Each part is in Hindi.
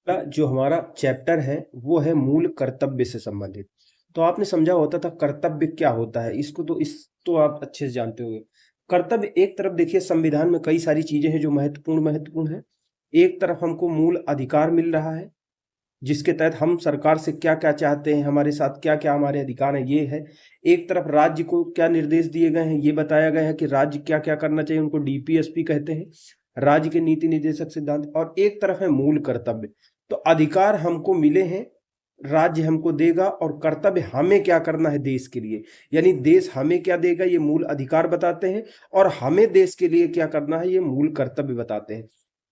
अगला जो हमारा चैप्टर है वो है मूल कर्तव्य से संबंधित। तो आपने समझा होता था कर्तव्य क्या होता है, इसको तो आप अच्छे से जानते होंगे। कर्तव्य एक तरफ देखिए, संविधान में कई सारी चीजें हैं जो महत्वपूर्ण है। एक तरफ हमको मूल अधिकार मिल रहा है जिसके तहत हम सरकार से क्या क्या चाहते हैं, हमारे साथ क्या क्या हमारे अधिकार हैं, ये है। एक तरफ राज्य को क्या निर्देश दिए गए हैं, ये बताया गया है कि राज्य क्या क्या करना चाहिए, उनको डीपीएसपी कहते हैं, राज्य के नीति निर्देशक सिद्धांत। और एक तरफ है मूल कर्तव्य। तो अधिकार हमको मिले हैं, राज्य हमको देगा, और कर्तव्य हमें क्या करना है देश के लिए, यानी देश हमें क्या देगा ये मूल अधिकार बताते हैं, और हमें देश के लिए क्या करना है ये मूल कर्तव्य बताते हैं।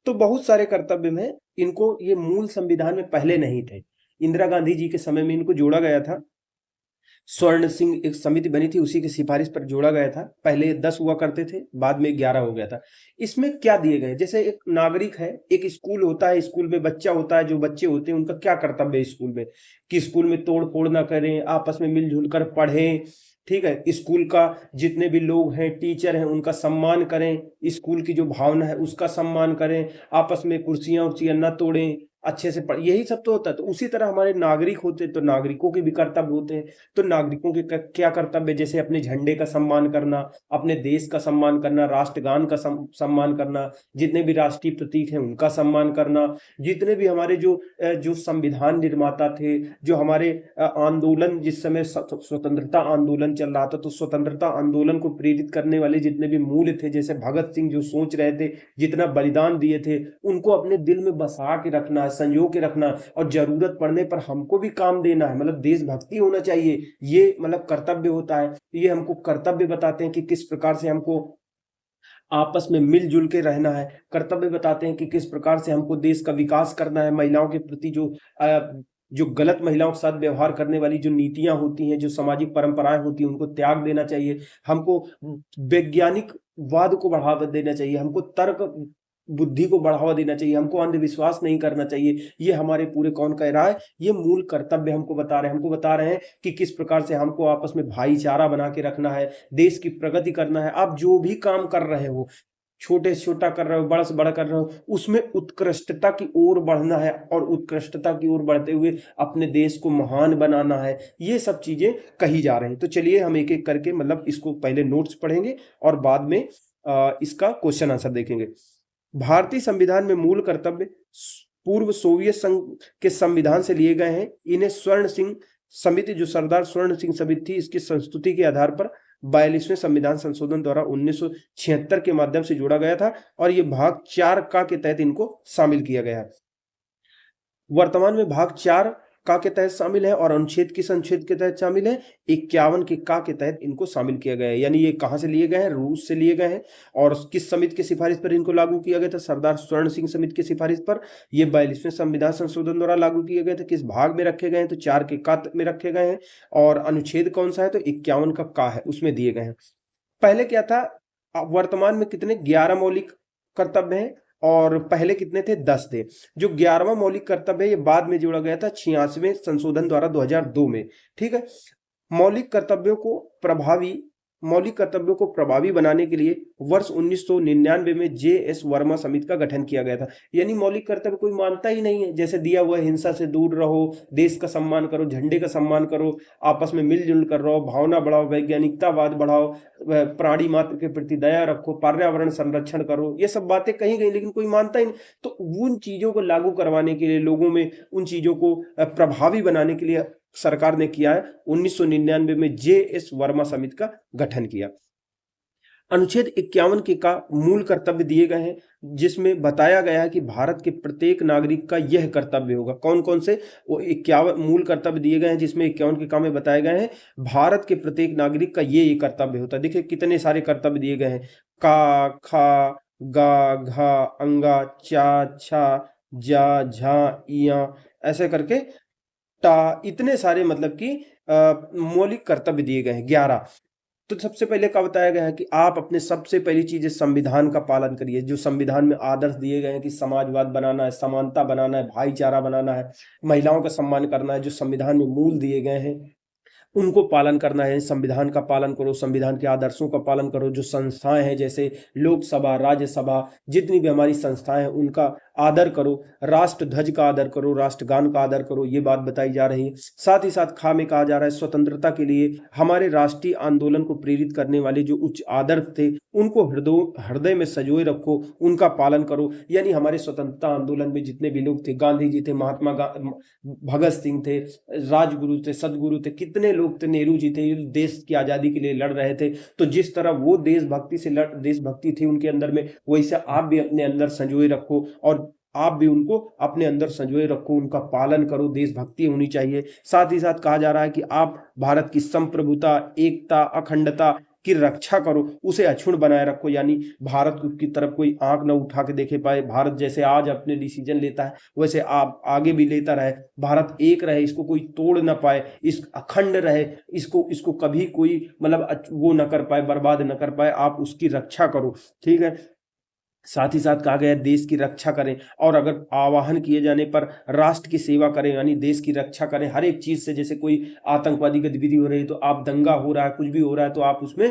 तो बहुत सारे कर्तव्य में इनको ये मूल संविधान में पहले नहीं थे, इंदिरा गांधी जी के समय में इनको जोड़ा गया था। स्वर्ण सिंह एक समिति बनी थी, उसी की सिफारिश पर जोड़ा गया था। पहले 10 हुआ करते थे, बाद में 11 हो गया था। इसमें क्या दिए गए, जैसे एक नागरिक है, एक स्कूल होता है, स्कूल में बच्चा होता है, जो बच्चे होते हैं उनका क्या कर्तव्य है स्कूल में, कि स्कूल में तोड़ फोड़ ना करें, आपस में मिलजुल कर पढ़ें, ठीक है। स्कूल का जितने भी लोग हैं, टीचर हैं, उनका सम्मान करें, स्कूल की जो भावना है उसका सम्मान करें, आपस में कुर्सियां उर्सियां ना तोड़ें, अच्छे से पढ़, यही सब तो होता है। तो उसी तरह हमारे नागरिक होते हैं, तो नागरिकों के भी कर्तव्य होते हैं। तो नागरिकों के क्या कर्तव्य, जैसे अपने झंडे का सम्मान करना, अपने देश का सम्मान करना, राष्ट्रगान का सम्मान करना, जितने भी राष्ट्रीय प्रतीक हैं उनका सम्मान करना, जितने भी हमारे जो संविधान निर्माता थे, जो हमारे आंदोलन, जिस समय स्वतंत्रता आंदोलन चल रहा था, तो स्वतंत्रता आंदोलन को प्रेरित करने वाले जितने भी मूल्य थे, जैसे भगत सिंह जो सोच रहे थे, जितना बलिदान दिए थे, उनको अपने दिल में बसा के रखना है, संजो के रखना, और जरूरत पड़ने पर हमको भी काम देना है, मतलब देशभक्ति होना चाहिए, ये मतलब कर्तव्य होता है। ये हमको कर्तव्य बताते हैं कि किस प्रकार से हमको आपस में मिलजुल के रहना है। कर्तव्य बताते हैं कि किस प्रकार से हमको देश का विकास करना है। महिलाओं के प्रति जो गलत महिलाओं के साथ व्यवहार करने वाली जो नीतियां होती हैं, जो सामाजिक परंपराएं होती हैं, उनको त्याग देना चाहिए। हमको वैज्ञानिक वाद को बढ़ावा देना चाहिए, हमको तर्क बुद्धि को बढ़ावा देना चाहिए, हमको अंधविश्वास नहीं करना चाहिए। ये हमारे पूरे कौन कह रहा है, ये मूल कर्तव्य हमको बता रहे हैं। हमको बता रहे हैं कि किस प्रकार से हमको आपस में भाईचारा बना के रखना है, देश की प्रगति करना है। आप जो भी काम कर रहे हो, छोटे से छोटा कर रहे हो, बड़ा से बड़ा कर रहे हो, उसमें उत्कृष्टता की ओर बढ़ना है, और उत्कृष्टता की ओर बढ़ते हुए अपने देश को महान बनाना है। ये सब चीजें कही जा रही हैं। तो चलिए हम एक एक करके, मतलब इसको पहले नोट्स पढ़ेंगे और बाद में इसका क्वेश्चन आंसर देखेंगे। भारतीय संविधान में मूल कर्तव्य पूर्व सोवियत संघ के संविधान से लिए गए हैं। इन्हें स्वर्ण सिंह समिति, जो सरदार स्वर्ण सिंह समिति थी, इसकी संस्तुति के आधार पर 42वें संविधान संशोधन द्वारा 1976 के माध्यम से जोड़ा गया था, और ये भाग 4 का के तहत इनको शामिल किया गया है। वर्तमान में भाग 4 का के तहत शामिल है, और अनुच्छेद किस अनुच्छेद के तहत शामिल है, 51 के का के तहत इनको शामिल किया गया है। यानी ये कहां से लिए गए हैं, रूस से लिए गए हैं। और किस समिति की सिफारिश पर इनको लागू किया गया था, सरदार स्वर्ण सिंह समिति की सिफारिश पर। ये 42वें संविधान संशोधन द्वारा लागू किए गए थे। किस भाग में रखे गए हैं, तो 4 के का में रखे गए हैं। और अनुच्छेद कौन सा है, तो 51 का है, उसमें दिए गए हैं। पहले क्या था, वर्तमान में कितने 11 मौलिक कर्तव्य हैं, और पहले कितने थे, 10 थे। जो 11वां मौलिक कर्तव्य है, ये बाद में जोड़ा गया था 86वें संशोधन द्वारा 2002 में, ठीक है। मौलिक कर्तव्यों को प्रभावी मौलिक कर्तव्यों को प्रभावी बनाने के लिए वर्ष 1999 में जे.एस. वर्मा समिति का गठन किया गया था। यानी मौलिक कर्तव्य कोई मानता ही नहीं है, जैसे दिया हुआ हिंसा से दूर रहो, देश का सम्मान करो, झंडे का सम्मान करो, आपस में मिलजुल कर रहो, भावना बढ़ाओ, वैज्ञानिकतावाद बढ़ाओ, प्राणी मात्र के प्रति दया रखो, पर्यावरण संरक्षण करो, ये सब बातें कही गई, लेकिन कोई मानता ही नहीं। तो उन चीजों को लागू करवाने के लिए, लोगों में उन चीजों को प्रभावी बनाने के लिए सरकार ने किया है, 1999 में जे.एस. वर्मा समिति का गठन किया। अनुच्छेद 51 के का मूल कर्तव्य दिए गए हैं, जिसमें बताया गया है कि भारत के प्रत्येक नागरिक का यह कर्तव्य होगा। कौन कौन से, वो 51 मूल कर्तव्य दिए गए हैं, जिसमें 51 के का में बताए गए हैं भारत के प्रत्येक नागरिक का ये कर्तव्य होता है। देखिए कितने सारे कर्तव्य दिए गए हैं, का, खा, गा, घा, अंगा, चा, छा, जा, झा, इया, ऐसे करके इतने सारे, मतलब कि मौलिक कर्तव्य दिए गए हैं 11। तो सबसे पहले क्या बताया गया है कि आप अपने सबसे पहली चीज है संविधान का पालन करिए। जो संविधान में आदर्श दिए गए हैं कि समाजवाद बनाना है, समानता बनाना है, भाईचारा बनाना है, महिलाओं का सम्मान करना है, जो संविधान में मूल दिए गए हैं उनको पालन करना है। संविधान का पालन करो, संविधान के आदर्शों का पालन करो। जो संस्थाएं हैं, जैसे लोकसभा, राज्यसभा, जितनी भी हमारी संस्थाएं हैं, उनका आदर करो, राष्ट्र ध्वज का आदर करो, राष्ट्रगान का आदर करो, ये बात बताई जा रही है। साथ ही साथ खा में कहा जा रहा है स्वतंत्रता के लिए हमारे राष्ट्रीय आंदोलन को प्रेरित करने वाले जो उच्च आदर्श थे उनको हृदय में संजोए रखो, उनका पालन करो। यानी हमारे स्वतंत्रता आंदोलन में जितने भी लोग थे, गांधी जी थे, भगत सिंह थे, राजगुरु थे, सदगुरु थे, कितने लोग थे, नेहरू जी थे, देश की आजादी के लिए लड़ रहे थे। तो जिस तरह वो देशभक्ति थी उनके अंदर में, वैसे आप भी अपने अंदर संजोए रखो और आप भी उनको अपने अंदर संजोए रखो, उनका पालन करो, देशभक्ति होनी चाहिए। साथ ही साथ कहा जा रहा है कि आप भारत की संप्रभुता, एकता, अखंडता की रक्षा करो, उसे अक्षुण्ण बनाए रखो। यानी भारत की तरफ कोई आंख न उठा के देखे पाए। भारत जैसे आज अपने डिसीजन लेता है वैसे आप आगे भी लेता रहे। भारत एक रहे, इसको कोई तोड़ ना पाए, इस अखंड रहे, इसको कभी कोई मतलब वो न कर पाए, बर्बाद न कर पाए। आप उसकी रक्षा करो, ठीक है। साथ ही साथ कहा गया देश की रक्षा करें, और अगर आवाहन किए जाने पर राष्ट्र की सेवा करें, यानी देश की रक्षा करें हर एक चीज से। जैसे कोई आतंकवादी गतिविधि हो रही है तो आप, दंगा हो रहा है, कुछ भी हो रहा है तो आप उसमें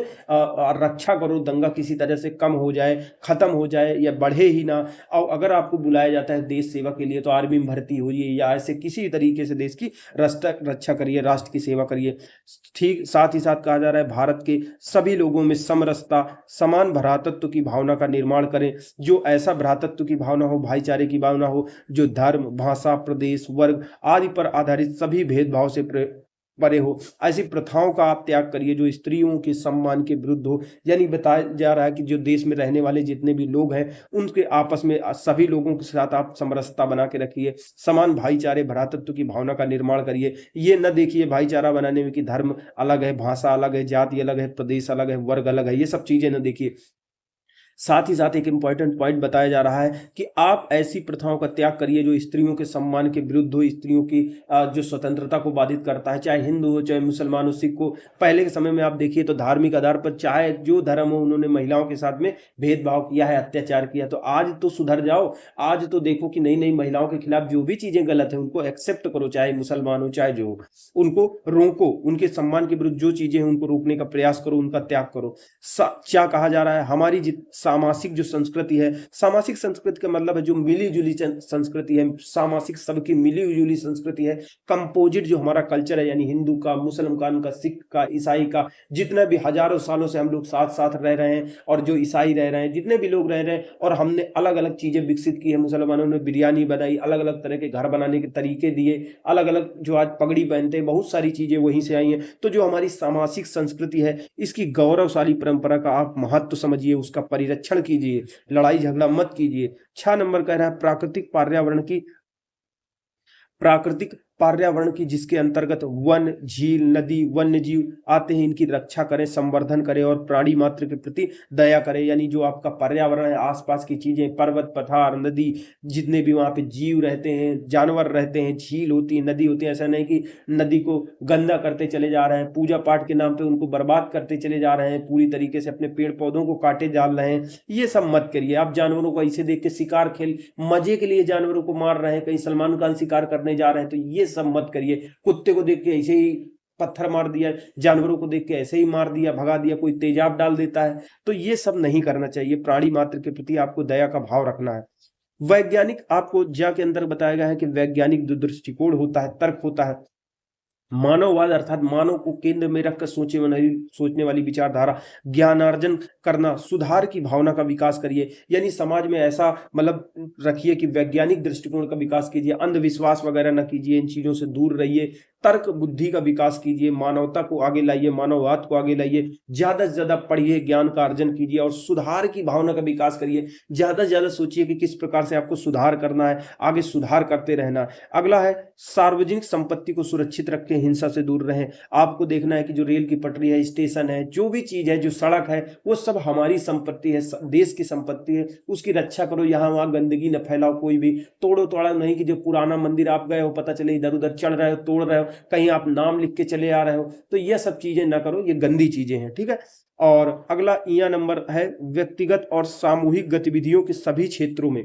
रक्षा करो, दंगा किसी तरह से कम हो जाए, खत्म हो जाए या बढ़े ही ना। और अगर आपको बुलाया जाता है देश सेवा के लिए तो आर्मी में भर्ती होइए या ऐसे किसी तरीके से देश की रक्षा करिए, राष्ट्र की सेवा करिए, ठीक। साथ ही साथ कहा जा रहा है भारत के सभी लोगों में समरसता, समान भ्रातृत्व की भावना का निर्माण करें। जो ऐसा भ्रातृत्व की भावना हो, भाईचारे की भावना हो, जो धर्म, भाषा, प्रदेश, वर्ग आदि पर आधारित सभी भेदभाव से परे हो। ऐसी प्रथाओं का आप त्याग करिए जो स्त्रियों के सम्मान के विरुद्ध हो। यानी बताया जा रहा है कि जो देश में रहने वाले जितने भी लोग हैं उनके आपस में सभी लोगों के साथ आप समरसता बना के रखिए, समान भाईचारे, भ्रातृत्व की भावना का निर्माण करिए। ये न देखिए भाईचारा बनाने में कि धर्म अलग है, भाषा अलग है, जाति अलग है, प्रदेश अलग है, वर्ग अलग है, ये सब चीजें न देखिए। साथ ही साथ एक इंपॉर्टेंट पॉइंट बताया जा रहा है कि आप ऐसी प्रथाओं का त्याग करिए जो स्त्रियों के सम्मान के विरुद्ध हो, स्त्रियों की जो स्वतंत्रता को बाधित करता है, चाहे हिंदू हो, चाहे मुसलमान हो, सिख हो। पहले के समय में आप देखिए तो धार्मिक आधार पर चाहे जो धर्म हो उन्होंने महिलाओं के साथ में भेदभाव किया है, अत्याचार किया। तो आज तो सुधर जाओ, आज तो देखो कि नई नई महिलाओं के खिलाफ जो भी चीजें गलत है उनको एक्सेप्ट करो, चाहे मुसलमान हो चाहे जो हो, उनको रोको, उनके सम्मान के विरुद्ध जो चीजें हैं उनको रोकने का प्रयास करो, उनका त्याग करो। क्या कहा जा रहा है, हमारी सामासिक जो संस्कृति है, सामासिक संस्कृति का मतलब है जो मिली जुली संस्कृति है, सामासिक सबकी मिली जुली संस्कृति है। कंपोजिट जो हमारा कल्चर है, यानी हिंदू का, मुसलमान का, सिख का, ईसाई का, जितने भी हजारों सालों से हम लोग साथ साथ रह रहे हैं, और जो ईसाई रह रहे हैं, जितने भी लोग रह रहे हैं, और हमने अलग अलग चीजें विकसित की है। मुसलमानों ने बिरयानी बनाई, अलग अलग तरह के घर बनाने के तरीके दिए, अलग अलग जो आज पगड़ी पहनते हैं, बहुत सारी चीजें वहीं से आई हैं। तो जो हमारी सामासिक संस्कृति है, इसकी गौरवशाली परंपरा का आप महत्व समझिए, उसका परिरक्षण कीजिए, लड़ाई झगड़ा मत कीजिए। 6 नंबर कह रहा है प्राकृतिक पर्यावरण की जिसके अंतर्गत वन, झील, नदी, वन्य जीव आते हैं, इनकी रक्षा करें, संवर्धन करें और प्राणी मात्र के प्रति दया करें। यानी जो आपका पर्यावरण है, आसपास की चीजें, पर्वत, पठार, नदी, जितने भी वहां पे जीव रहते हैं, जानवर रहते हैं, झील होती है, नदी होती है, ऐसा नहीं कि नदी को गंदा करते चले जा रहे हैं, पूजा पाठ के नाम पे उनको बर्बाद करते चले जा रहे हैं, पूरी तरीके से अपने पेड़ पौधों को काटे डाल रहे हैं। ये सब मत करिए। आप जानवरों को ऐसे देख के शिकार खेल मजे के लिए जानवरों को मार रहे हैं, कहीं सलमान खान शिकार करने जा रहे हैं, तो ये सब मत करिए। कुत्ते को देख के ऐसे ही पत्थर मार दिया, जानवरों को देख के ऐसे ही मार दिया, भगा दिया, कोई तेजाब डाल देता है, तो ये सब नहीं करना चाहिए। प्राणी मात्र के प्रति आपको दया का भाव रखना है। वैज्ञानिक, आपको ज्ञा के अंदर बताया गया है कि वैज्ञानिक जो दृष्टिकोण होता है, तर्क होता है, मानववाद अर्थात मानव को केंद्र में रखकर सोचने वाली विचारधारा, ज्ञानार्जन करना, सुधार की भावना का विकास करिए। यानी समाज में ऐसा मतलब रखिए कि वैज्ञानिक दृष्टिकोण का विकास कीजिए, अंधविश्वास वगैरह न कीजिए, इन चीजों से दूर रहिए, तर्क बुद्धि का विकास कीजिए, मानवता को आगे लाइए, मानववाद को आगे लाइए, ज्यादा से ज्यादा पढ़िए, ज्ञान का अर्जन कीजिए और सुधार की भावना का विकास करिए। ज्यादा से ज्यादा सोचिए कि किस प्रकार से आपको सुधार करना है, आगे सुधार करते रहना है। अगला है सार्वजनिक संपत्ति को सुरक्षित रखें, हिंसा से दूर रहें। आपको देखना है कि जो रेल की पटरी है, स्टेशन है, जो भी चीज है, जो सड़क है, वो सब हमारी संपत्ति है, देश की संपत्ति है, उसकी रक्षा करो। यहाँ वहां गंदगी न फैलाओ, कोई भी तोड़ो तोड़ा नहीं कि जो पुराना मंदिर आप गए हो, पता चले इधर उधर चढ़ रहे हो, तोड़ रहे हो, कहीं आप नाम लिख के चले आ रहे हो, तो ये सब चीजें ना करो, ये गंदी चीजें हैं, ठीक है। और अगला नंबर है व्यक्तिगत और सामूहिक गतिविधियों के सभी क्षेत्रों में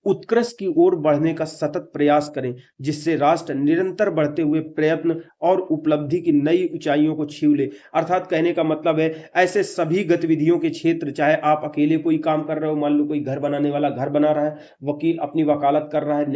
उत्कृष्ट की ओर बढ़ने का सतत प्रयास करें, जिससे राष्ट्र निरंतर बढ़ते हुए प्रयत्न और उपलब्धि की नई ऊंचाइयों को छू ले। अर्थात कहने का मतलब है ऐसे सभी गतिविधियों के क्षेत्र, चाहे आप अकेले कोई काम कर रहे हो, मान लो कोई घर बनाने वाला घर बना रहा है, वकील अपनी वकालत कर रहा है,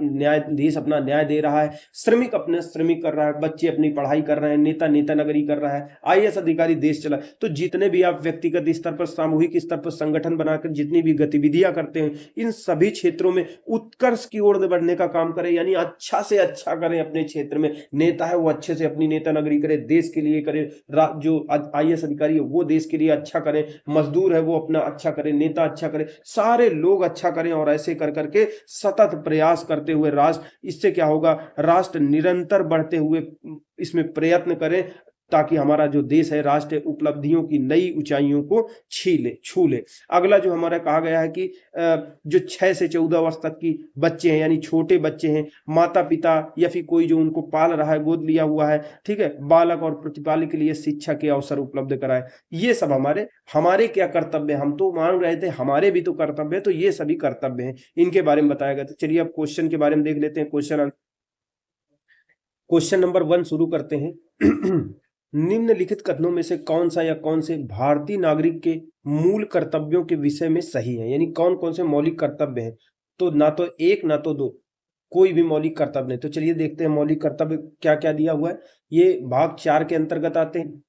न्यायाधीश अपना न्याय दे रहा है, श्रमिक अपने श्रमिक कर रहा है, बच्चे अपनी पढ़ाई कर रहे हैं, नेता नेता नगरी कर रहा है, IAS अधिकारी देश चला। तो जितने भी आप व्यक्तिगत स्तर पर, सामूहिक स्तर पर संगठन बनाकर जितनी भी गतिविधियां करते हैं, इन सभी क्षेत्रों में उत्कर्ष की ओर बढ़ने का काम करें, यानी अच्छा से अच्छा करें अपने क्षेत्र में। नेता है वो अच्छे से अपनी नेता नगरी करे, देश के लिए करे, जो IAS अधिकारी है वो देश के लिए अच्छा करे, मजदूर है वो अपना अच्छा करे, नेता अच्छा करे, सारे लोग अच्छा करें, और ऐसे कर करके सतत प्रयास करते हुए राष्ट्र, इससे क्या होगा, राष्ट्र निरंतर बढ़ते हुए इसमें प्रयत्न करें, ताकि हमारा जो देश है राष्ट्र उपलब्धियों की नई ऊंचाइयों को छू ले। अगला जो हमारा कहा गया है कि जो 6 से 14 वर्ष तक की बच्चे हैं, यानी छोटे बच्चे हैं, माता पिता या फिर कोई जो उनको पाल रहा है, गोद लिया हुआ है, ठीक है, बालक और प्रतिपालक के लिए शिक्षा के अवसर उपलब्ध कराए। ये सब हमारे क्या कर्तव्य, हम तो मान रहे थे हमारे भी तो कर्तव्य है, तो ये सभी कर्तव्य हैं, इनके बारे में बताया गया। तो चलिए अब क्वेश्चन के बारे में देख लेते हैं। क्वेश्चन नंबर 1 शुरू करते हैं। निम्नलिखित कथनों में से कौन सा या कौन से भारतीय नागरिक के मूल कर्तव्यों के विषय में सही है, यानी कौन कौन से मौलिक कर्तव्य हैं। तो ना तो एक ना तो दो, कोई भी मौलिक कर्तव्य नहीं। तो चलिए देखते हैं मौलिक कर्तव्य क्या क्या दिया हुआ है। ये भाग 4 के अंतर्गत आते हैं।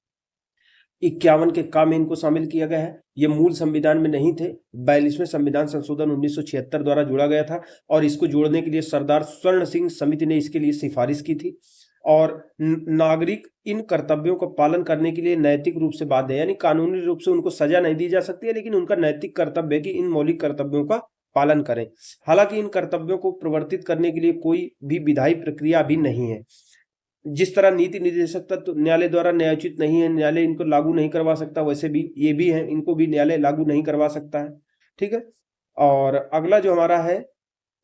51 के काम में इनको शामिल किया गया है। ये मूल संविधान में नहीं थे, 42वें संविधान संशोधन 1976 द्वारा जोड़ा गया था, और इसको जोड़ने के लिए सरदार स्वर्ण सिंह समिति ने इसके लिए सिफारिश की थी। और नागरिक इन कर्तव्यों का पालन करने के लिए नैतिक रूप से बाध्य है, यानी कानूनी रूप से उनको सजा नहीं दी जा सकती है, लेकिन उनका नैतिक कर्तव्य है कि इन मौलिक कर्तव्यों का पालन करें। हालांकि इन कर्तव्यों को प्रवर्तित करने के लिए कोई भी विधायी प्रक्रिया भी नहीं है। जिस तरह नीति निर्देशक तत्व न्यायालय द्वारा न्यायोचित नहीं है, न्यायालय इनको लागू नहीं करवा सकता, वैसे भी ये भी है, इनको भी न्यायालय लागू नहीं करवा सकता है। ठीक है। और अगला जो हमारा है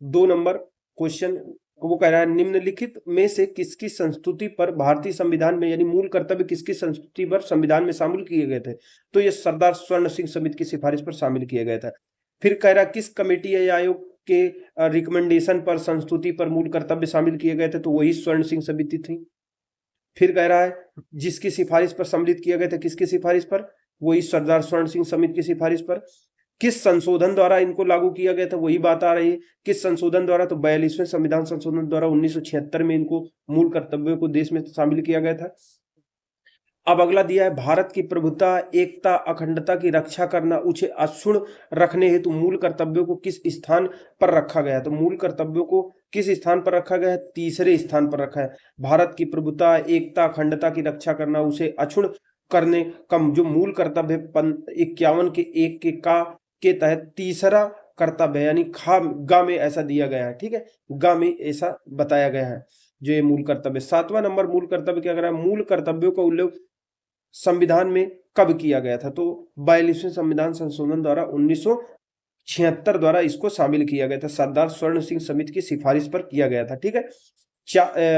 2 नंबर क्वेश्चन, वो कह रहा है निम्नलिखित में से किसकी संस्तुति पर भारतीय संविधान में, यानी मूल कर्तव्य किसकी संस्तुति पर संविधान में शामिल किए गए थे। तो ये सरदार स्वर्ण सिंह समिति की सिफारिश पर शामिल किया गया था। फिर कह रहा किस कमेटी या आयोग के रिकमेंडेशन पर संस्तुति पर मूल कर्तव्य शामिल किए गए थे, तो वही स्वर्ण सिंह समिति थी। फिर कह रहा है जिसकी सिफारिश पर सम्मिलित किया गया था, किसकी सिफारिश पर, वही सरदार स्वर्ण सिंह समिति की सिफारिश पर। किस संशोधन द्वारा इनको लागू किया गया था, वही बात आ रही है, किस संशोधन द्वारा, तो 42वें संविधान संशोधन द्वारा 1976 में इनको मूल कर्तव्यों को देश में शामिल किया गया था। अब अगला दिया है भारत की प्रभुता, एकता, अखंडता की रक्षा करना, उसे अक्षुण्ण रखने हेतु मूल कर्तव्यों को किस स्थान पर रखा गया है। तो मूल कर्तव्यों को किस स्थान पर रखा गया है, तीसरे स्थान पर रखा है। भारत की प्रभुता, एकता, अखंडता की रक्षा करना, उसे अक्षुण्ण करने का जो मूल कर्तव्य 51 के 1 के का के तहत तीसरा कर्तव्य, यानी गा में ऐसा दिया गया है। ठीक है, गा में ऐसा बताया गया है जो ये मूल कर्तव्य। 7वां नंबर मूल कर्तव्य क्या कर रहा है, मूल कर्तव्यों का उल्लेख संविधान में कब किया गया था। तो 42वें संविधान संशोधन द्वारा 1976 द्वारा इसको शामिल किया गया था, सरदार स्वर्ण सिंह समिति की सिफारिश पर किया गया था। ठीक है,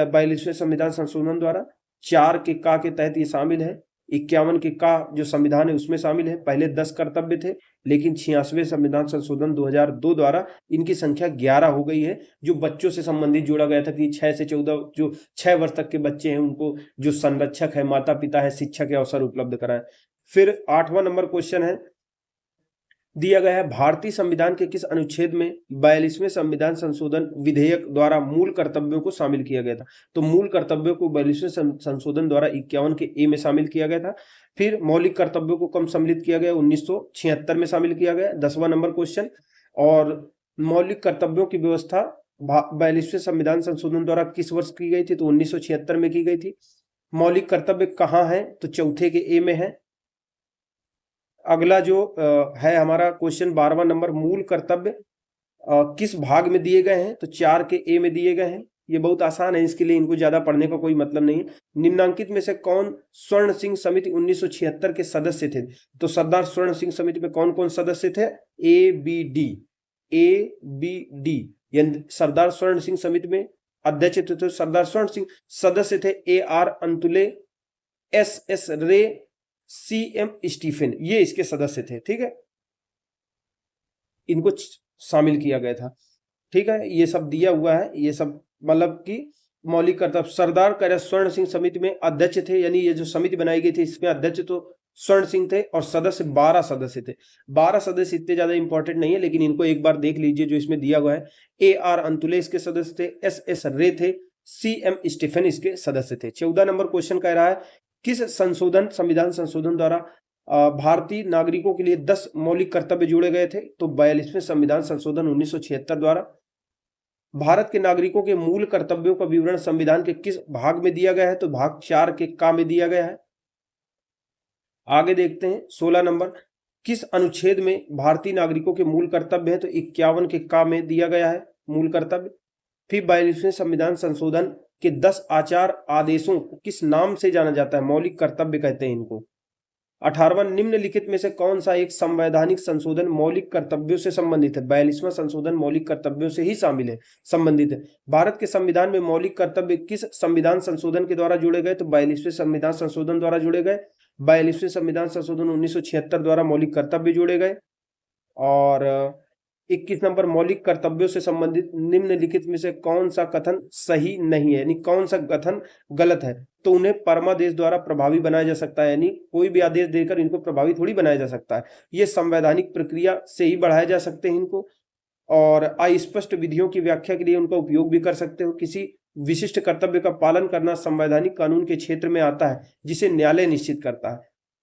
42वें संविधान संशोधन द्वारा 4 के का के तहत ये शामिल है। 51 के का जो संविधान है उसमें शामिल है। पहले 10 कर्तव्य थे, लेकिन 86वें संविधान संशोधन 2002 द्वारा इनकी संख्या 11 हो गई है। जो बच्चों से संबंधित जोड़ा गया था कि 6 से 14 जो 6 वर्ष तक के बच्चे हैं उनको जो संरक्षक है, माता पिता है, शिक्षा के अवसर उपलब्ध कराएं। फिर 8वां नंबर क्वेश्चन है दिया गया है भारतीय संविधान के किस अनुच्छेद में 42वें संविधान संशोधन विधेयक द्वारा मूल कर्तव्यों को शामिल किया गया था। तो मूल कर्तव्यों को 42वें संशोधन द्वारा 51 के ए में शामिल किया गया था। फिर मौलिक कर्तव्यों को कब सम्मिलित किया गया, 1976 में शामिल किया गया। 10वां नंबर क्वेश्चन, और मौलिक कर्तव्यों की व्यवस्था 42वें संविधान संशोधन द्वारा किस वर्ष की गई थी, तो 1976 में की गई थी। मौलिक कर्तव्य कहाँ है, तो चौथे के ए में है। अगला जो है हमारा क्वेश्चन 12वां नंबर, मूल कर्तव्य किस भाग में दिए गए हैं, तो 4 के ए में दिए गए हैं। ये बहुत आसान है, इसके लिए इनको ज्यादा पढ़ने का कोई मतलब नहीं है। निम्नांकित में से कौन स्वर्ण सिंह समिति 1976 के सदस्य थे, तो सरदार स्वर्ण सिंह समिति में कौन कौन सदस्य थे, ए बी डी। सरदार स्वर्ण सिंह समिति में अध्यक्ष थे तो सरदार स्वर्ण सिंह, सदस्य थे AR अंतुले, SS रे, CM स्टीफन, ये इसके सदस्य थे। ठीक है, इनको शामिल किया गया था। ठीक है, ये सब दिया हुआ है, ये सब मतलब कि मौलिक कर्तव्य। सरदार कह स्वर्ण सिंह समिति में अध्यक्ष थे, यानी ये जो समिति बनाई गई थी इसमें अध्यक्ष तो स्वर्ण सिंह थे और सदस्य 12 सदस्य थे। 12 सदस्य इतने ज्यादा इंपॉर्टेंट नहीं है, लेकिन इनको एक बार देख लीजिए जो इसमें दिया हुआ है। AR अंतुले इसके सदस्य थे, SS रे थे, CM स्टीफन इसके सदस्य थे। 14 नंबर क्वेश्चन कह रहा है किस संशोधन संविधान संशोधन द्वारा भारतीय नागरिकों के लिए 10 मौलिक कर्तव्य जोड़े गए थे? तो 42वें संविधान संशोधन 1976 द्वारा। भारत के नागरिकों के मूल कर्तव्यों का विवरण संविधान के किस भाग में दिया गया है? तो भाग 4 के का में दिया गया है। आगे देखते हैं 16 नंबर, किस अनुच्छेद में भारतीय नागरिकों के मूल कर्तव्य है? तो 51 के का में दिया गया है मूल कर्तव्य। फिर 42वें संविधान संशोधन के 10 आचार आदेशों को किस नाम से जाना जाता है? मौलिक कर्तव्य कहते हैं इनको। 18वां, निम्नलिखित में से कौन सा एक संवैधानिक संशोधन मौलिक कर्तव्यों से संबंधित है? 42वां संशोधन मौलिक कर्तव्यों से ही शामिल है, संबंधित है। भारत के संविधान में मौलिक कर्तव्य किस संविधान संशोधन के द्वारा जुड़े गए? तो 42वें संविधान संशोधन द्वारा जुड़े गए। 42वें संविधान संशोधन 1976 द्वारा मौलिक कर्तव्य जोड़े गए। और 21 नंबर, मौलिक कर्तव्यों से संबंधित निम्नलिखित में से कौन सा कथन सही नहीं है, यानी कौन सा कथन गलत है? तो उन्हें परमादेश द्वारा प्रभावी बनाया जा सकता है, यानी कोई भी आदेश देकर इनको प्रभावी थोड़ी बनाया जा सकता है। ये संवैधानिक प्रक्रिया से ही बढ़ाया जा सकते हैं इनको। और अस्पष्ट विधियों की व्याख्या के लिए उनका उपयोग भी कर सकते हो। किसी विशिष्ट कर्तव्य का पालन करना संवैधानिक कानून के क्षेत्र में आता है, जिसे न्यायालय निश्चित करता है।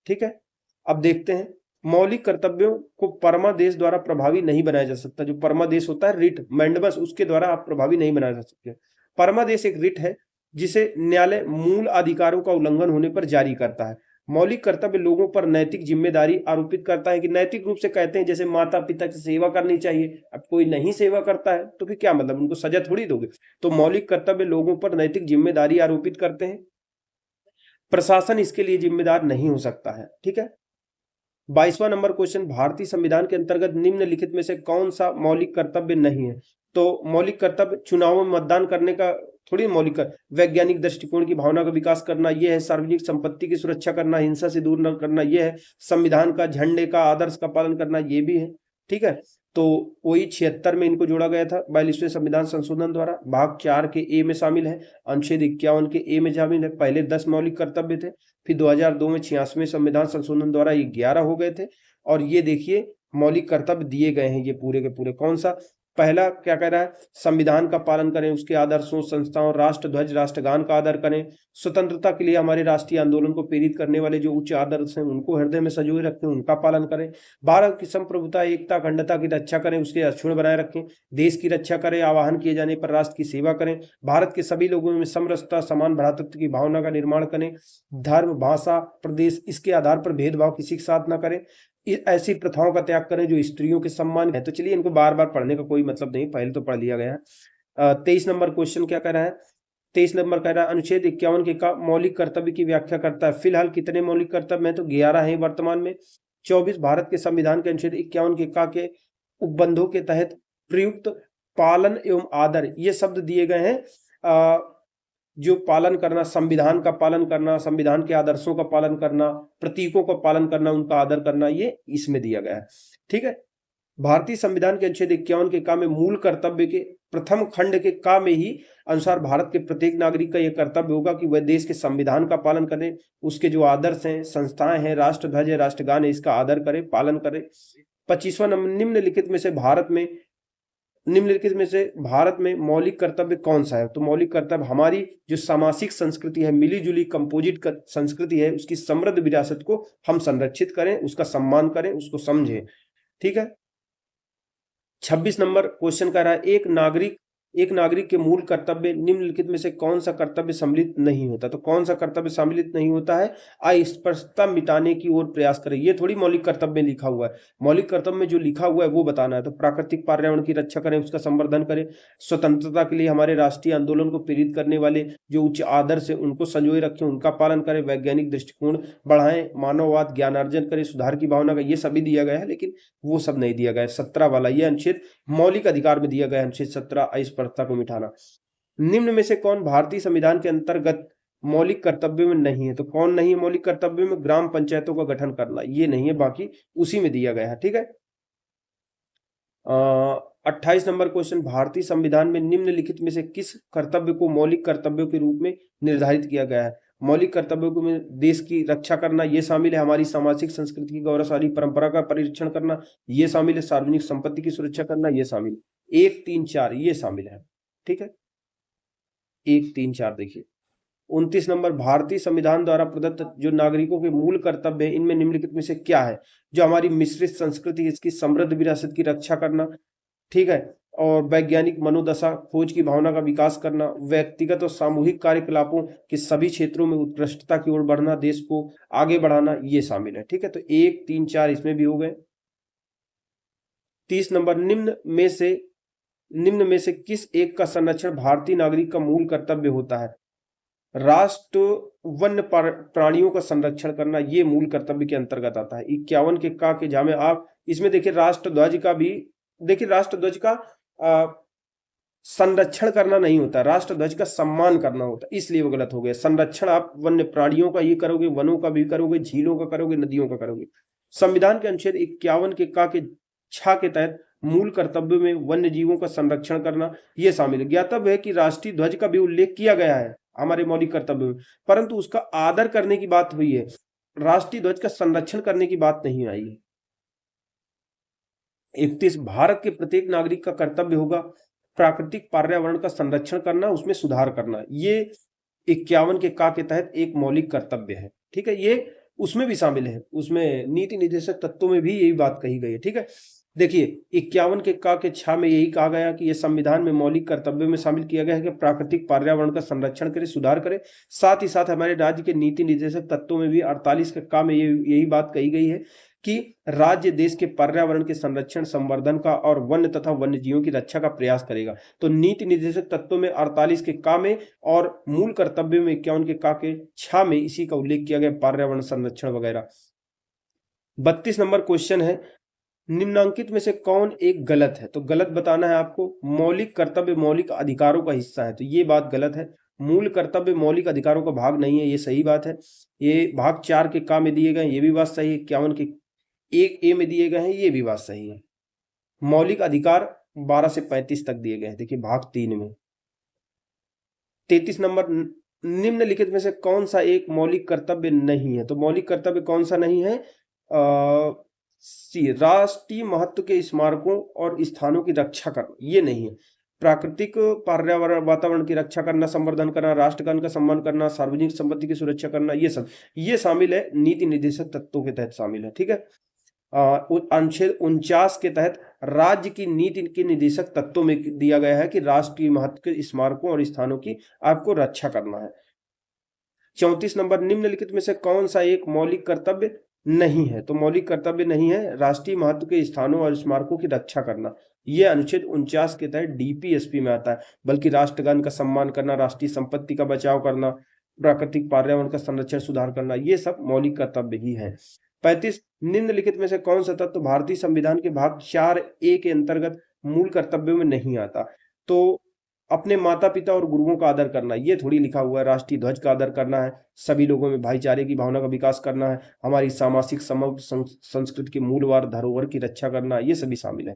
ठीक है, अब देखते हैं मौलिक कर्तव्यों को परमादेश द्वारा प्रभावी नहीं बनाया जा सकता। जो परमादेश होता है, रिट मैंडबस, उसके द्वारा आप प्रभावी नहीं बनाया जा सकते। परमादेश एक रिट है जिसे न्यायालय मूल अधिकारों का उल्लंघन होने पर जारी करता है। मौलिक कर्तव्य लोगों पर नैतिक जिम्मेदारी आरोपित करता है, कि नैतिक रूप से कहते हैं जैसे माता पिता की सेवा करनी चाहिए। अब कोई नहीं सेवा करता है तो फिर क्या मतलब, उनको सजा थोड़ी दोगे? तो मौलिक कर्तव्य लोगों पर नैतिक जिम्मेदारी आरोपित करते हैं, प्रशासन इसके लिए जिम्मेदार नहीं हो सकता है। ठीक है, 22वां नंबर क्वेश्चन, भारतीय संविधान के अंतर्गत निम्नलिखित में से कौन सा मौलिक कर्तव्य नहीं है? तो मौलिक कर्तव्य चुनावों में मतदान करने का थोड़ी मौलिक वैज्ञानिक दृष्टिकोण की भावना का विकास करना ये है, सार्वजनिक संपत्ति की सुरक्षा करना, हिंसा से दूर न करना ये है, संविधान का झंडे का आदर्श का पालन करना ये भी है। ठीक है, तो वही 76 में इनको जोड़ा गया था 42वें संविधान संशोधन द्वारा। भाग 4 के ए में शामिल है, अनुच्छेद 51 के ए में शामिल है। पहले 10 मौलिक कर्तव्य थे, फिर 2002 में 86वें संविधान संशोधन द्वारा ये 11 हो गए थे। और ये देखिए मौलिक कर्तव्य दिए गए हैं ये पूरे के पूरे। कौन सा? पहला क्या कह रहा है? संविधान का पालन करें, उसके आदर्शों संस्थाओं राष्ट्र ध्वज राष्ट्रगान का आदर करें, स्वतंत्रता के लिए हमारे राष्ट्रीय आंदोलन को प्रेरित करने वाले जो उच्च आदर्श हैं उनको हृदय में संजोए रखें, उनका पालन करें, भारत की संप्रभुता एकता अखंडता की रक्षा करें, उसके अक्षुण्ण बनाए रखें, देश की रक्षा करें, आह्वान किए जाने पर राष्ट्र की सेवा करें, भारत के सभी लोगों में समरसता समान भ्रातृत्व की भावना का निर्माण करें, धर्म भाषा प्रदेश इसके आधार पर भेदभाव किसी के साथ ना करें, ऐसी प्रथाओं का त्याग करें जो स्त्रियों के सम्मान है। तो चलिए इनको बार बार पढ़ने का कोई मतलब नहीं, पहले तो पढ़ लिया गया है। 23 नंबर क्वेश्चन क्या कह रहा है? 23 नंबर कह रहा है अनुच्छेद 51 के का मौलिक कर्तव्य की व्याख्या करता है। फिलहाल कितने मौलिक कर्तव्य हैं? तो 11 हैं वर्तमान में। 24 भारत के संविधान के अनुच्छेद 51 के का के उपबंधों के तहत प्रयुक्त पालन एवं आदर ये शब्द दिए गए हैं। जो पालन करना, संविधान का पालन करना, संविधान के आदर्शों का पालन करना, प्रतीकों का पालन करना, उनका आदर करना, ये इसमें दिया गया है। ठीक है, भारतीय संविधान के अनुच्छेद 51 के का में मूल कर्तव्य के प्रथम खंड के का में ही अनुसार भारत के प्रत्येक नागरिक का यह कर्तव्य होगा कि वह देश के संविधान का पालन करे, उसके जो आदर्श हैं, संस्थाएं हैं, राष्ट्र ध्वज है, राष्ट्रगान है, इसका आदर करे, पालन करे। 25वां नंबर, निम्नलिखित में से भारत में मौलिक कर्तव्य कौन सा है? तो मौलिक कर्तव्य हमारी जो सामाजिक संस्कृति है, मिली जुली कंपोजिट संस्कृति है, उसकी समृद्ध विरासत को हम संरक्षित करें, उसका सम्मान करें, उसको समझें। ठीक है, 26 नंबर क्वेश्चन कह रहा है एक नागरिक के मूल कर्तव्य निम्नलिखित में से कौन सा कर्तव्य सम्मिलित नहीं होता? तो कौन सा कर्तव्य सम्मिलित नहीं होता है? अस्पष्टता मिटाने की ओर प्रयास करें। ये थोड़ी मौलिक कर्तव्य लिखा हुआ है, मौलिक कर्तव्य में जो लिखा हुआ है वो बताना है। तो प्राकृतिक पर्यावरण की रक्षा करें, उसका संवर्धन करें, स्वतंत्रता के लिए हमारे राष्ट्रीय आंदोलन को प्रेरित करने वाले जो उच्च आदर्श है उनको संजोए रखें, उनका पालन करें, वैज्ञानिक दृष्टिकोण बढ़ाएं, मानववाद ज्ञानार्जन करें, सुधार की भावना का, ये सभी दिया गया है, लेकिन वो सब नहीं दिया गया है। 17 वाला ये अनुच्छेद मौलिक अधिकार में दिया गया है, अनुच्छेद 17 अस्पृश्यता को मिटाना। निम्न में से कौन भारतीय संविधान के अंतर्गत मौलिक कर्तव्यों में नहीं है? तो कौन नहीं है मौलिक कर्तव्यों में? ग्राम पंचायतों का गठन करना, ये नहीं है, बाकी उसी में दिया गया है। ठीक है, 28 नंबर क्वेश्चन, भारतीय संविधान में निम्नलिखित में से किस कर्तव्य को मौलिक कर्तव्यों के रूप में निर्धारित किया गया है? मौलिक कर्तव्यों को में देश की रक्षा करना ये शामिल है, हमारी सामाजिक संस्कृति की गौरवशाली परंपरा का परिरक्षण करना ये शामिल है, सार्वजनिक संपत्ति की सुरक्षा करना ये शामिल है। 1, 3, 4 ये शामिल है। ठीक है, 1, 3, 4 देखिए। 29 नंबर, भारतीय संविधान द्वारा प्रदत्त जो नागरिकों के मूल कर्तव्य है इनमें निम्नलिखित में से क्या है? जो हमारी मिश्रित संस्कृति इसकी समृद्ध विरासत की रक्षा करना, ठीक है, और वैज्ञानिक मनोदशा खोज की भावना का विकास करना, व्यक्तिगत और सामूहिक कार्यकलापों के सभी क्षेत्रों में उत्कृष्टता की ओर बढ़ना, देश को आगे बढ़ाना ये शामिल है। ठीक है, तो 1, 3, 4 इसमें भी हो गए। 30 नंबर, निम्न में से किस एक का संरक्षण भारतीय नागरिक का मूल कर्तव्य होता है? राष्ट्र वन्य प्राणियों का संरक्षण करना ये मूल कर्तव्य के अंतर्गत आता है। 51 के का के जहाँ में आप इसमें देखिए राष्ट्र ध्वज का भी देखिए, राष्ट्र ध्वज का संरक्षण करना नहीं होता, राष्ट्र ध्वज का सम्मान करना होता, इसलिए वो गलत हो गया। संरक्षण आप वन्य प्राणियों का ये करोगे, वनों का भी करोगे, झीलों का करोगे, नदियों का करोगे। संविधान के अनुच्छेद 51 के का के छा के तहत मूल कर्तव्य में वन्य जीवों का संरक्षण करना यह शामिल है। ज्ञातव्य है कि राष्ट्रीय ध्वज का भी उल्लेख किया गया है हमारे मौलिक कर्तव्य में, परंतु उसका आदर करने की बात हुई है, राष्ट्रीय ध्वज का संरक्षण करने की बात नहीं आई है। 31, भारत के प्रत्येक नागरिक का कर्तव्य होगा प्राकृतिक पर्यावरण का संरक्षण करना, उसमें सुधार करना, ये 51 के का के तहत एक मौलिक कर्तव्य है। ठीक है, ये उसमें भी शामिल है, उसमें नीति निर्देशक तत्वों में भी यही बात कही गई है। ठीक है, देखिए 51 के का के छा में यही कहा गया कि यह संविधान में मौलिक कर्तव्य में शामिल किया गया है कि प्राकृतिक पर्यावरण का संरक्षण करे, सुधार करे। साथ ही साथ हमारे राज्य के नीति निर्देशक तत्वों में भी 48 के का में यही बात कही गई है कि राज्य देश के पर्यावरण के संरक्षण, संवर्धन का और वन्य तथा वन्य जीवों की रक्षा का प्रयास करेगा। तो नीति निर्देशक तत्वों में 48 के का में और मूल कर्तव्य में 51 के का के छा में इसी का उल्लेख किया गया, पर्यावरण संरक्षण वगैरह। 32 नंबर क्वेश्चन है, निम्नांकित में से कौन एक गलत है? तो गलत बताना है आपको। मौलिक कर्तव्य मौलिक अधिकारों का हिस्सा है, तो ये बात गलत है। मूल कर्तव्य मौलिक अधिकारों का भाग नहीं है, ये सही बात है। ये भाग 4 के का में दिए गए, ये भी बात सही है। 51 के 1 ए में दिए गए हैं, ये भी बात सही है। मौलिक अधिकार 12 से 35 तक दिए गए हैं, देखिए भाग 3 में। 33 नंबर, निम्नलिखित में से कौन सा एक मौलिक कर्तव्य नहीं है? तो मौलिक कर्तव्य कौन सा नहीं है? सी, राष्ट्रीय महत्व के स्मारकों और स्थानों की रक्षा करना, ये नहीं है। प्राकृतिक पर्यावरण वातावरण की रक्षा करना, संवर्धन करना, राष्ट्रगान का सम्मान करना, सार्वजनिक संपत्ति की सुरक्षा करना, ये सब ये शामिल है, नीति निर्देशक तत्वों के तहत शामिल है। ठीक है, अनुच्छेद 49 के तहत राज्य की नीति के निर्देशक तत्वों में दिया गया है कि राष्ट्रीय महत्व के स्मारकों और स्थानों की आपको रक्षा करना है। 34 नंबर, निम्नलिखित में से कौन सा एक मौलिक कर्तव्य नहीं है? तो मौलिक कर्तव्य नहीं है राष्ट्रीय महत्व के स्थानों और स्मारकों की रक्षा करना, यह अनुच्छेद 49 के तहत डीपीएसपी में आता है। बल्कि राष्ट्रगान का सम्मान करना, राष्ट्रीय संपत्ति का बचाव करना, प्राकृतिक पर्यावरण का संरक्षण सुधार करना, ये सब मौलिक कर्तव्य ही है। 35, निम्नलिखित में से कौन सा तत्व भारतीय संविधान के भाग 4A के अंतर्गत मूल कर्तव्यों में नहीं आता? तो अपने माता पिता और गुरुओं का आदर करना, ये थोड़ी लिखा हुआ है। राष्ट्रीय ध्वज का आदर करना है, सभी लोगों में भाईचारे की भावना का विकास करना है, हमारी सामाजिक समग्र संस्कृति की मूलवार धरोहर की रक्षा करना, ये सभी शामिल है।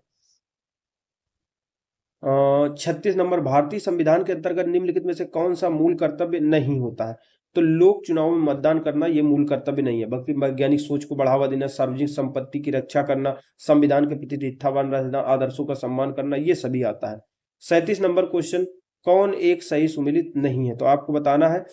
36 नंबर, भारतीय संविधान के अंतर्गत निम्नलिखित में से कौन सा मूल कर्तव्य नहीं होता है? तो लोक चुनाव में मतदान करना ये मूल कर्तव्य नहीं है, बल्कि वैज्ञानिक सोच को बढ़ावा देना, सार्वजनिक संपत्ति की रक्षा करना, संविधान के प्रति निष्ठावान रहना, आदर्शों का सम्मान करना, ये सभी आता है। 37 नंबर क्वेश्चन, कौन एक सही सुमेलित नहीं है? तो आपको बताना है।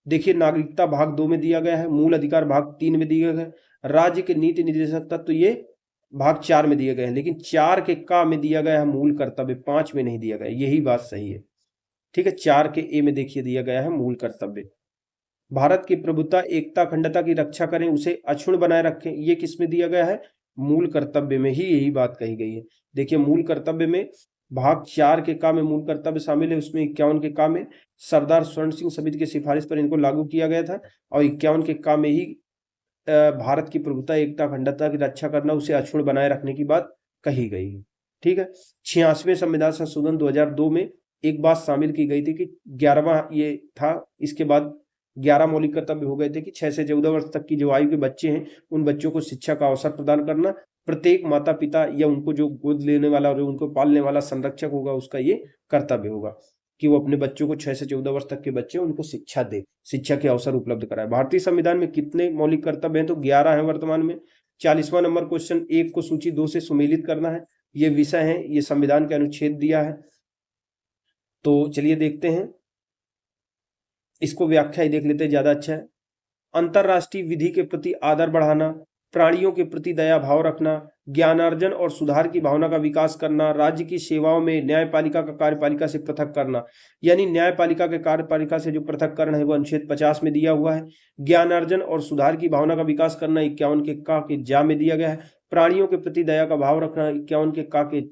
देखिए, नागरिकता भाग 2 में दिया गया है, मूल अधिकार भाग 3 में दिए गए हैं, राज्य के नीति निर्देशक तत्व ये भाग 4 में दिए गए हैं, लेकिन 4 के का में दिया गया है मूल कर्तव्य, 5 में नहीं दिया गया, यही बात सही है। ठीक है, 4 के ए में देखिए दिया गया है मूल कर्तव्य। भारत की प्रभुता, एकता, अखंडता की रक्षा करें, उसे अक्षुण्ण बनाए रखें, ये किस में दिया गया है? मूल कर्तव्य में ही यही बात कही गई है। देखिए, मूल कर्तव्य में भाग 4 के का में मूल कर्तव्य शामिल है, उसमें 51 के का में सरदार स्वर्ण सिंह समिति की सिफारिश पर इनको लागू किया गया था, और 51 के का में ही भारत की प्रभुता, एकता, अखंडता की रक्षा करना, उसे अक्षुण्ण बनाए रखने की बात कही गई है। ठीक है, 86वें संविधान संशोधन 2002 में एक बात शामिल की गई थी कि 11वां ये था, इसके बाद 11 मौलिक कर्तव्य हो गए थे कि 6 से 14 वर्ष तक की जो आयु के बच्चे हैं उन बच्चों को शिक्षा का अवसर प्रदान करना, प्रत्येक माता पिता या उनको जो गोद लेने वाला और उनको पालने वाला संरक्षक होगा उसका ये कर्तव्य होगा कि वो अपने बच्चों को 6 से 14 वर्ष तक के बच्चे उनको शिक्षा दे, शिक्षा के अवसर उपलब्ध कराए। भारतीय संविधान में कितने मौलिक कर्तव्य हैं? तो 11 हैं वर्तमान में। 40वां नंबर क्वेश्चन, 1 को सूची 2 से सुमेलित करना है। ये विषय है, ये संविधान के अनुच्छेद दिया है। तो चलिए देखते हैं, इसको व्याख्या ही देख लेते हैं, ज्यादा अच्छा है। अंतरराष्ट्रीय विधि के प्रति आदर बढ़ाना, प्राणियों के प्रति दया भाव रखना, ज्ञानार्जन और सुधार की भावना का विकास करना, राज्य की सेवाओं में न्यायपालिका का कार्यपालिका से पृथक करना, यानी न्यायपालिका के कार्यपालिका से जो पृथककरण है वो अनुच्छेद 50 में दिया हुआ है। ज्ञानार्जन और सुधार की भावना का विकास करना 51 के का के जा में दिया गया है। प्राणियों के प्रति दया का भाव रखना 51 के का के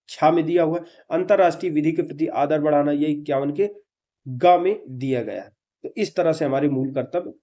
छा में दिया हुआ है। अंतरराष्ट्रीय विधि के प्रति आदर बढ़ाना ये 51 के ग में दिया गया है। तो इस तरह से हमारे मूल कर्तव्य